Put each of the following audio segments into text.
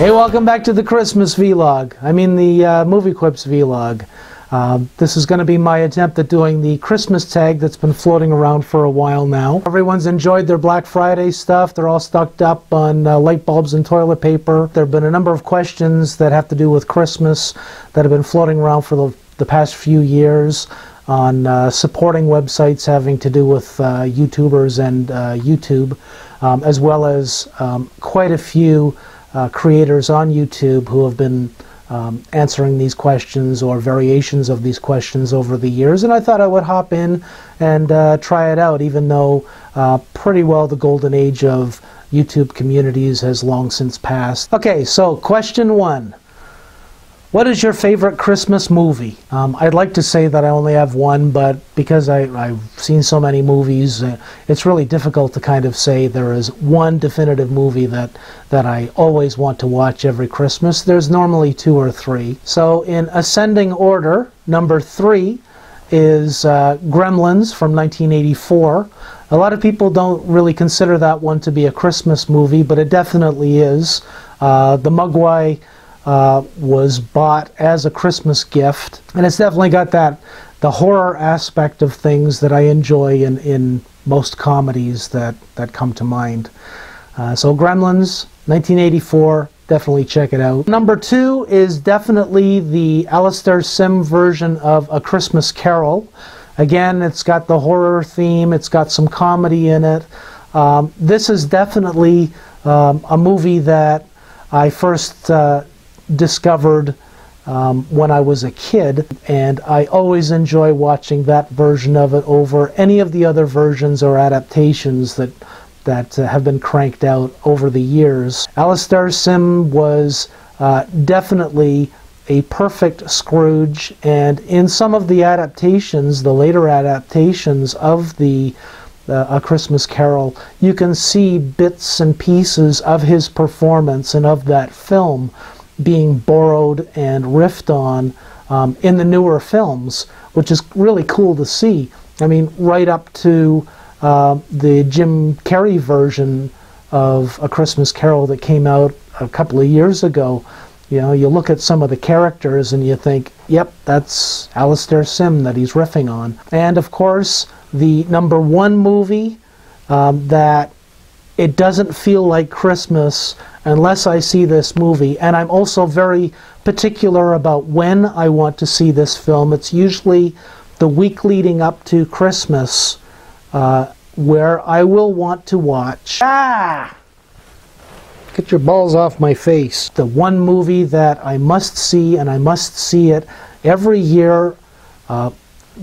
Hey, welcome back to the Christmas vlog. I mean the Movie Quips vlog. This is going to be my attempt at doing the Christmas tag that's been floating around for a while now. Everyone's enjoyed their Black Friday stuff. They're all stocked up on light bulbs and toilet paper. There have been a number of questions that have to do with Christmas that have been floating around for the past few years on supporting websites having to do with YouTubers and YouTube, as well as quite a few creators on YouTube who have been answering these questions or variations of these questions over the years, and I thought I would hop in and try it out, even though pretty well the golden age of YouTube communities has long since passed. Okay, so question one. What is your favorite Christmas movie? I'd like to say that I only have one, but because I've seen so many movies, it's really difficult to kind of say there is one definitive movie that I always want to watch every Christmas. There's normally two or three. So in ascending order, number 3 is Gremlins from 1984. A lot of people don't really consider that one to be a Christmas movie, but it definitely is. The Mogwai was bought as a Christmas gift, and it's definitely got the horror aspect of things that I enjoy in most comedies that come to mind. So Gremlins, 1984, definitely check it out. Number 2 is definitely the Alastair Sim version of A Christmas Carol. Again, it's got the horror theme, it's got some comedy in it. This is definitely a movie that I first discovered when I was a kid, and I always enjoy watching that version of it over any of the other versions or adaptations that have been cranked out over the years. Alastair Sim was definitely a perfect Scrooge, and in some of the adaptations, the later adaptations of the A Christmas Carol, you can see bits and pieces of his performance and of that film being borrowed and riffed on in the newer films, which is really cool to see. I mean, right up to the Jim Carrey version of A Christmas Carol that came out a couple of years ago. You know, you look at some of the characters and you think, yep, that's Alastair Sim that he's riffing on. And of course, the number 1 movie that it doesn't feel like Christmas unless I see this movie, and I'm also very particular about when I want to see this film. It's usually the week leading up to Christmas where I will want to watch. Get your balls off my face. The one movie that I must see, and I must see it every year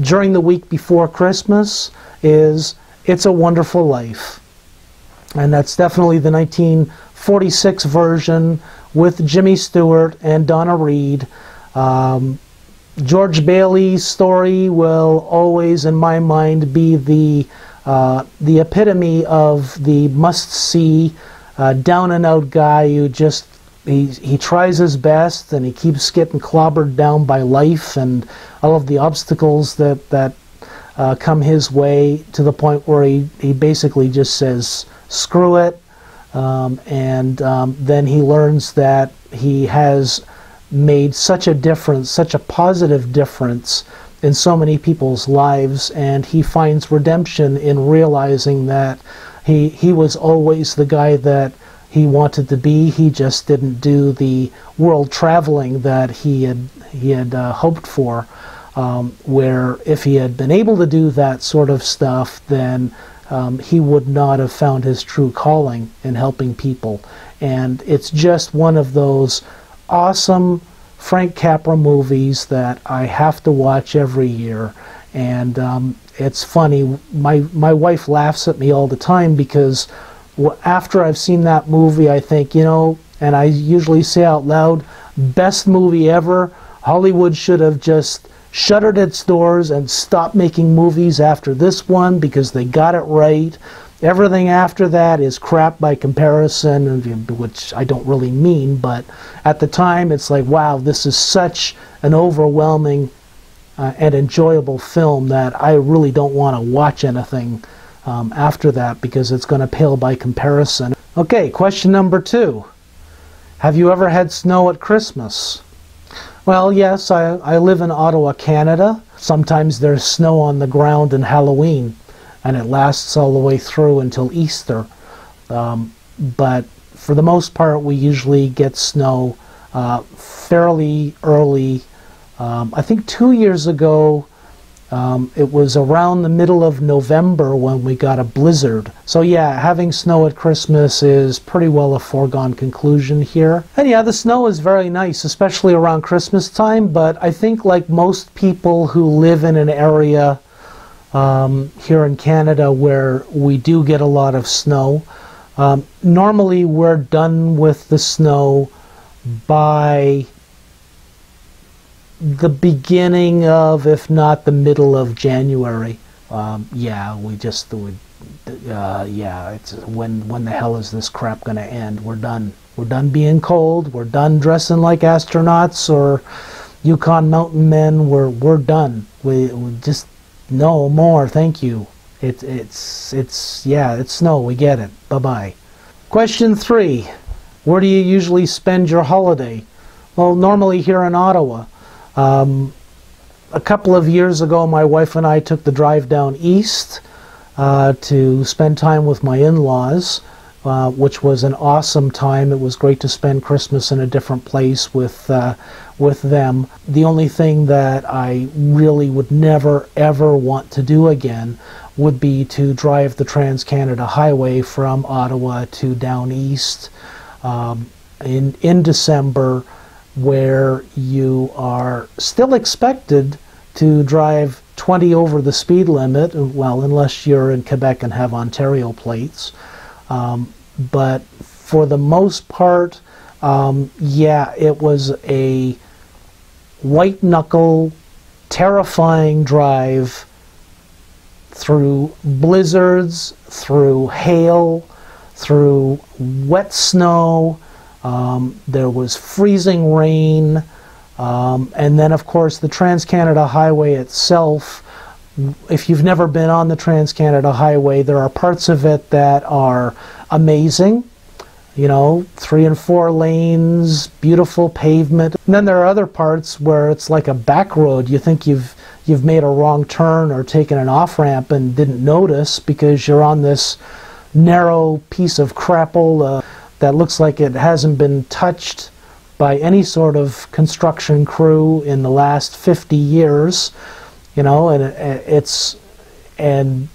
during the week before Christmas, is It's a Wonderful Life. And that's definitely the 1946 version with Jimmy Stewart and Donna Reed. George Bailey's story will always, in my mind, be the epitome of the must-see, down-and-out guy who just he tries his best and he keeps getting clobbered down by life and all of the obstacles that come his way, to the point where he basically just says, screw it, and then he learns that he has made such a difference, such a positive difference in so many people's lives, and he finds redemption in realizing that he was always the guy that he wanted to be. He just didn't do the world traveling that he had hoped for. Where if he had been able to do that sort of stuff, then he would not have found his true calling in helping people. And it's just one of those awesome Frank Capra movies that I have to watch every year. And it's funny, my wife laughs at me all the time because after I've seen that movie, I think, and I usually say out loud, best movie ever. Hollywood should have just shuttered its doors and stopped making movies after this one because they got it right. Everything after that is crap by comparison, which I don't really mean, but at the time it's like, wow, this is such an overwhelming and enjoyable film that I really don't want to watch anything after that because it's going to pale by comparison. Okay, question number 2. Have you ever had snow at Christmas? Well, yes, I live in Ottawa, Canada. Sometimes there's snow on the ground in Halloween, and it lasts all the way through until Easter. But for the most part, we usually get snow fairly early. I think 2 years ago, it was around the middle of November when we got a blizzard. So yeah, having snow at Christmas is pretty well a foregone conclusion here. And yeah, the snow is very nice, especially around Christmas time, but I think like most people who live in an area here in Canada where we do get a lot of snow, normally we're done with the snow by the beginning of, if not the middle of January. Yeah, we just would. Yeah, it's when the hell is this crap gonna end? We're done. We're done being cold. We're done dressing like astronauts or Yukon mountain men. We're done. We just no more. Thank you. It's snow. We get it. Bye bye. Question 3. Where do you usually spend your holiday? Well, normally here in Ottawa. A couple of years ago, my wife and I took the drive down east to spend time with my in-laws, which was an awesome time. It was great to spend Christmas in a different place with them. The only thing that I really would never ever want to do again would be to drive the Trans-Canada Highway from Ottawa to down east in December, where you are still expected to drive 20 over the speed limit, well, unless you're in Quebec and have Ontario plates. But for the most part, yeah, it was a white-knuckle, terrifying drive through blizzards, through hail, through wet snow. There was freezing rain, and then of course the Trans-Canada Highway itself. If you've never been on the Trans-Canada Highway, there are parts of it that are amazing, 3 and 4 lanes, beautiful pavement. And then there are other parts where it's like a back road. You think you've made a wrong turn or taken an off-ramp and didn't notice because you're on this narrow piece of crapple that looks like it hasn't been touched by any sort of construction crew in the last 50 years, and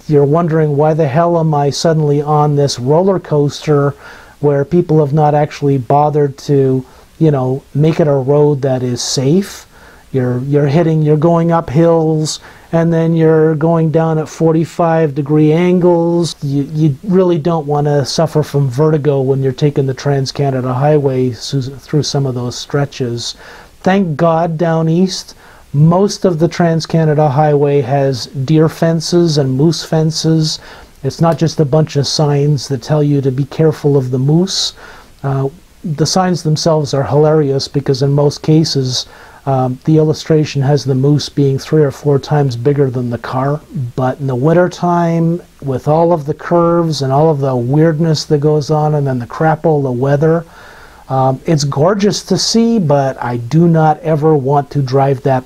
you're wondering, why the hell am I suddenly on this roller coaster where people have not actually bothered to, make it a road that is safe. You're going up hills, and then you're going down at 45-degree angles. You really don't want to suffer from vertigo when you're taking the Trans-Canada Highway through some of those stretches. Thank God down east, most of the Trans-Canada Highway has deer fences and moose fences. It's not just a bunch of signs that tell you to be careful of the moose. The signs themselves are hilarious because in most cases, the illustration has the moose being 3 or 4 times bigger than the car. But in the wintertime, with all of the curves and all of the weirdness that goes on, and then the crapple, the weather, it's gorgeous to see, but I do not ever want to drive that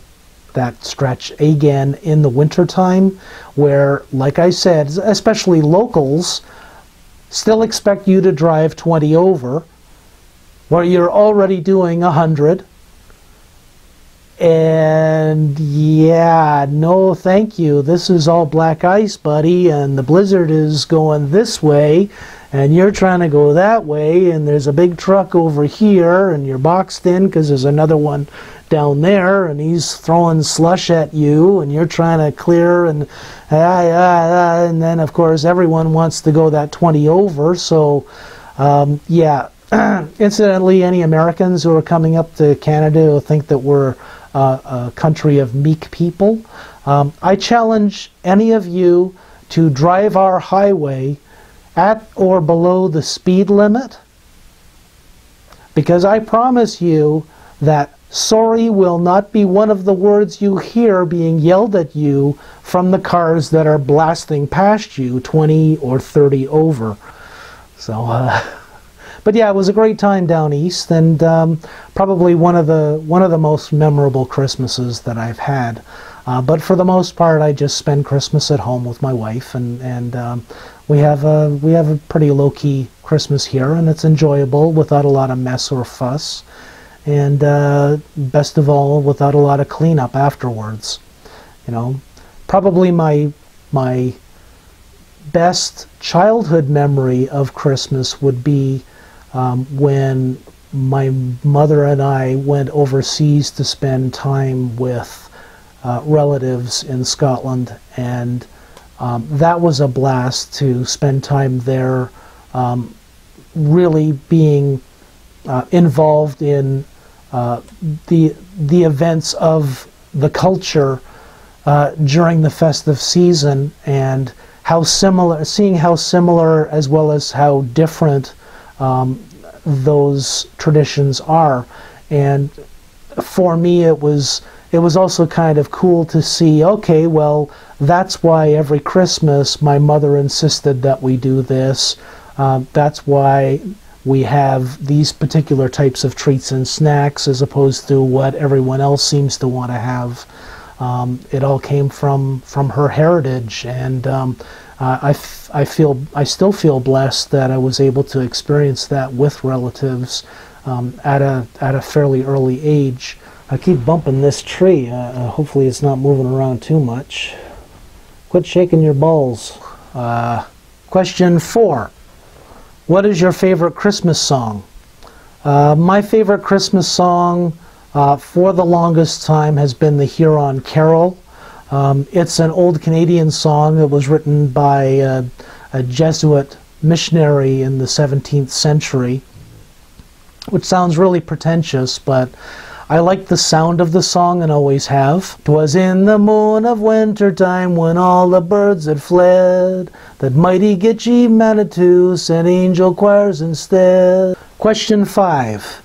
stretch again in the wintertime, where, like I said, especially locals still expect you to drive 20 over, where you're already doing 100. And yeah, no thank you. This is all black ice, buddy, and the blizzard is going this way, and you're trying to go that way, and there's a big truck over here, and you're boxed in because there's another one down there, and he's throwing slush at you, and you're trying to clear, and then of course everyone wants to go that 20 over. So yeah. Incidentally, any Americans who are coming up to Canada who think that we're a country of meek people, I challenge any of you to drive our highway at or below the speed limit, because I promise you that sorry will not be one of the words you hear being yelled at you from the cars that are blasting past you 20 or 30 over. So but yeah, it was a great time down east, and probably one of the most memorable Christmases that I've had. But for the most part, I just spend Christmas at home with my wife, and we have a pretty low-key Christmas here, and it's enjoyable without a lot of mess or fuss, and best of all, without a lot of cleanup afterwards. You know, probably my best childhood memory of Christmas would be when my mother and I went overseas to spend time with relatives in Scotland, and that was a blast to spend time there, really being involved in the events of the culture during the festive season, and seeing how similar as well as how different those traditions are. And for me, it was also kind of cool to see, okay, well, that's why every Christmas my mother insisted that we do this. That's why we have these particular types of treats and snacks as opposed to what everyone else seems to want to have. It all came from her heritage, and I still feel blessed that I was able to experience that with relatives at a fairly early age. I keep bumping this tree. Hopefully it's not moving around too much. Quit shaking your balls. Question 4. What is your favorite Christmas song? My favorite Christmas song for the longest time has been the Huron Carol. It's an old Canadian song that was written by a Jesuit missionary in the 17th century, which sounds really pretentious, but I like the sound of the song and always have. 'Twas in the moon of winter time when all the birds had fled, that mighty Gitche Manitou sent angel choirs instead. Question 5.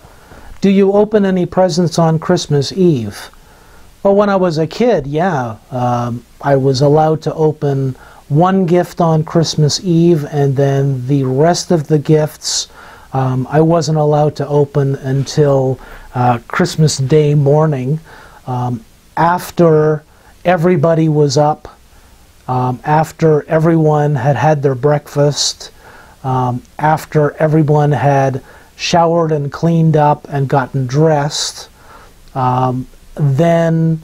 Do you open any presents on Christmas Eve? Well, when I was a kid, yeah. I was allowed to open one gift on Christmas Eve, and then the rest of the gifts I wasn't allowed to open until Christmas Day morning, after everybody was up, after everyone had had their breakfast, after everyone had showered and cleaned up and gotten dressed. Then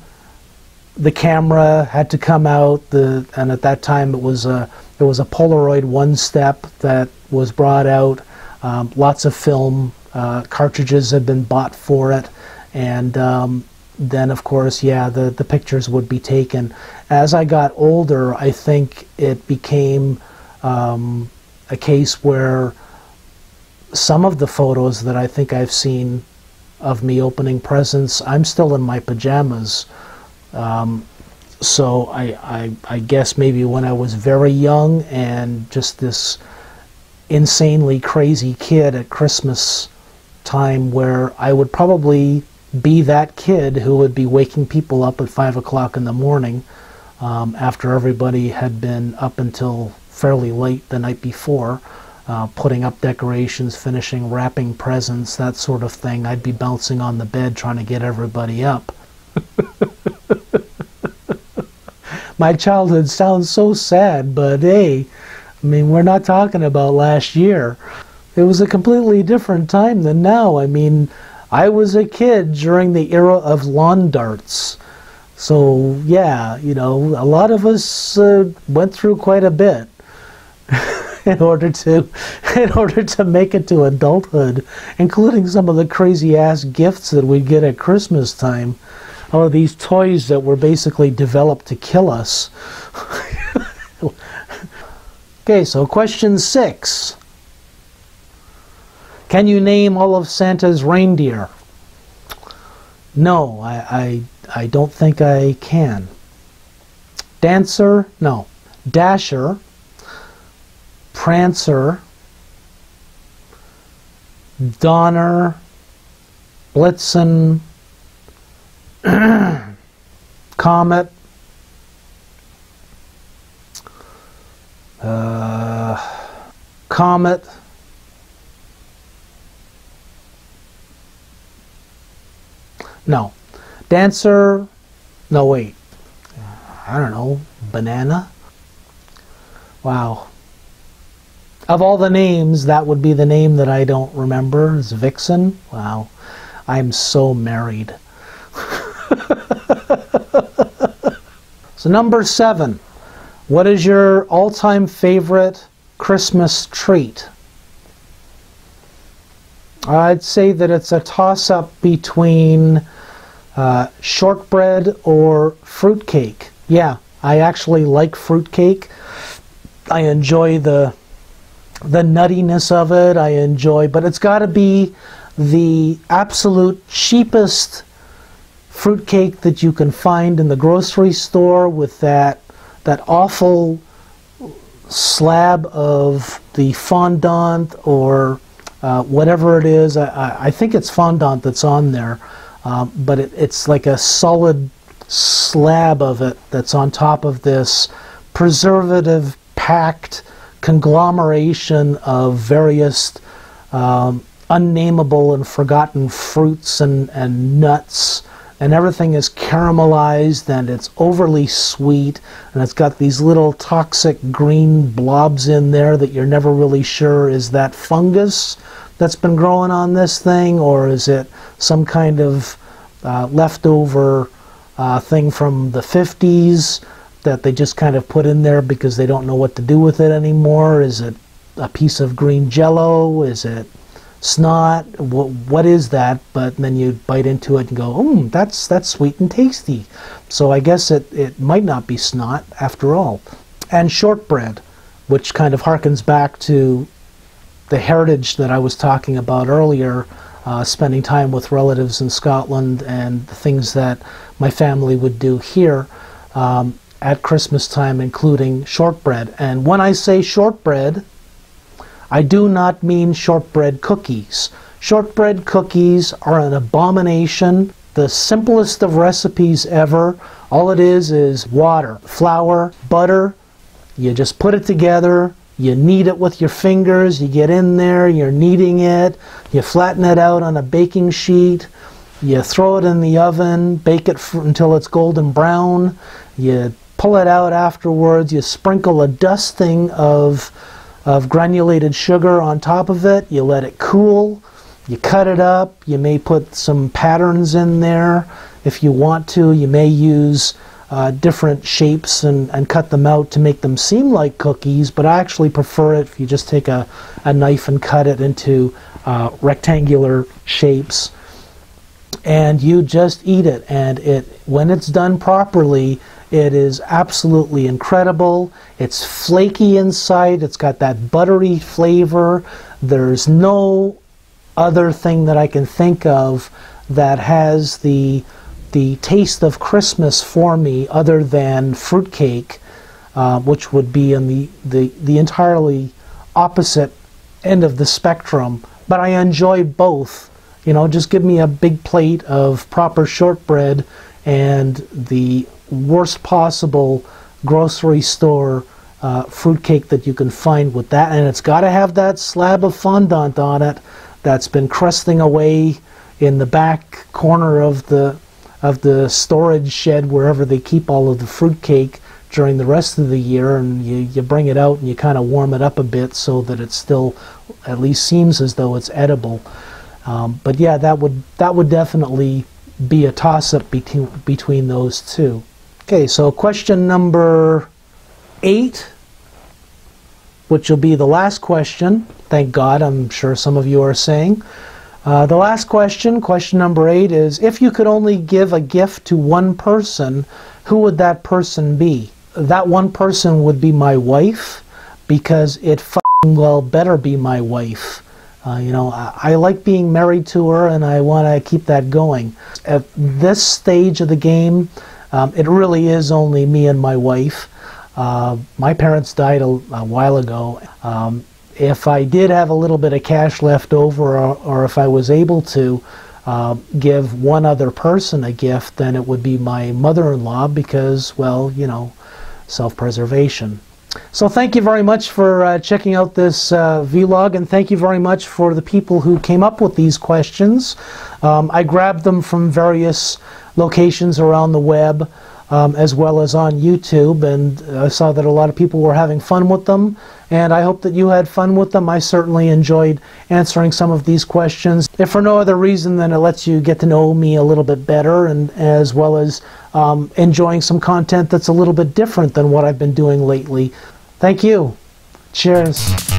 the camera had to come out, and at that time there was a Polaroid one-step that was brought out. Lots of film cartridges had been bought for it, and then of course, yeah, the pictures would be taken. As I got older, I think it became a case where some of the photos that I think I've seen of me opening presents, I'm still in my pajamas. So I guess maybe when I was very young and just this insanely crazy kid at Christmas time, where I would probably be that kid who would be waking people up at 5 o'clock in the morning after everybody had been up until fairly late the night before, putting up decorations, finishing wrapping presents, that sort of thing. I'd be bouncing on the bed trying to get everybody up. My childhood sounds so sad, but hey, I mean, we're not talking about last year. It was a completely different time than now. I mean, I was a kid during the era of lawn darts. So, yeah, you know, a lot of us went through quite a bit in order to make it to adulthood, including some of the crazy-ass gifts that we'd get at Christmas time. All of these toys that were basically developed to kill us. Okay, so question 6. Can you name all of Santa's reindeer? No, I don't think I can. Dancer? No. Dasher, Prancer, Donner, Blitzen, Comet, Comet, no. Dancer, no wait, I don't know, Banana? Wow. Of all the names, that would be the name that I don't remember, is Vixen? Wow. I'm so married. So number 7. What is your all-time favorite Christmas treat? I'd say that it's a toss-up between shortbread or fruitcake. Yeah, I actually like fruitcake. I enjoy the nuttiness of it. I enjoy, but it's got to be the absolute cheapest fruitcake that you can find in the grocery store with that awful slab of the fondant or whatever it is. I think it's fondant that's on there, but it's like a solid slab of it that's on top of this preservative packed conglomeration of various unnameable and forgotten fruits and nuts, and everything is caramelized and it's overly sweet, and it's got these little toxic green blobs in there that you're never really sure, is that fungus that's been growing on this thing, or is it some kind of leftover thing from the 50s that they just kind of put in there because they don't know what to do with it anymore? Is it a piece of green jello? Is it snot? What is that? But then you bite into it and go, that's sweet and tasty. So I guess it might not be snot after all. And shortbread, which kind of harkens back to the heritage that I was talking about earlier, spending time with relatives in Scotland and the things that my family would do here at Christmas time, including shortbread. And when I say shortbread, I do not mean shortbread cookies. Shortbread cookies are an abomination, the simplest of recipes ever. All it is water, flour, butter. You just put it together, you knead it with your fingers, you get in there, you're kneading it, you flatten it out on a baking sheet, you throw it in the oven, bake it until it's golden brown, you pull it out afterwards, you sprinkle a dusting of granulated sugar on top of it, you let it cool, you cut it up, you may put some patterns in there if you want to, you may use different shapes and cut them out to make them seem like cookies, but I actually prefer it if you just take a knife and cut it into rectangular shapes, and you just eat it. And when it's done properly, it is absolutely incredible. It's flaky inside, it's got that buttery flavor. There's no other thing that I can think of that has the taste of Christmas for me other than fruitcake, which would be in the entirely opposite end of the spectrum. But I enjoy both. You know, just give me a big plate of proper shortbread and the worst possible grocery store fruitcake that you can find with that, and it's got to have that slab of fondant on it that's been crusting away in the back corner of the storage shed wherever they keep all of the fruitcake during the rest of the year, and you bring it out and you kind of warm it up a bit so that it still at least seems as though it's edible. But yeah, that would definitely be a toss-up between those two. Okay, so question number 8, which will be the last question. Thank God, I'm sure some of you are saying. The last question, question number 8, is if you could only give a gift to one person, who would that person be? That one person would be my wife, because it f***ing well better be my wife. You know, I like being married to her, and I want to keep that going. At this stage of the game, it really is only me and my wife. My parents died a while ago. If I did have a little bit of cash left over, or if I was able to give one other person a gift, then it would be my mother-in-law, because, well, you know, self-preservation. So thank you very much for checking out this vlog, and thank you very much for the people who came up with these questions. I grabbed them from various locations around the web, as well as on YouTube, and I saw that a lot of people were having fun with them, and I hope that you had fun with them. I certainly enjoyed answering some of these questions, if for no other reason than it lets you get to know me a little bit better, and as well as enjoying some content that's a little bit different than what I've been doing lately. Thank you. Cheers.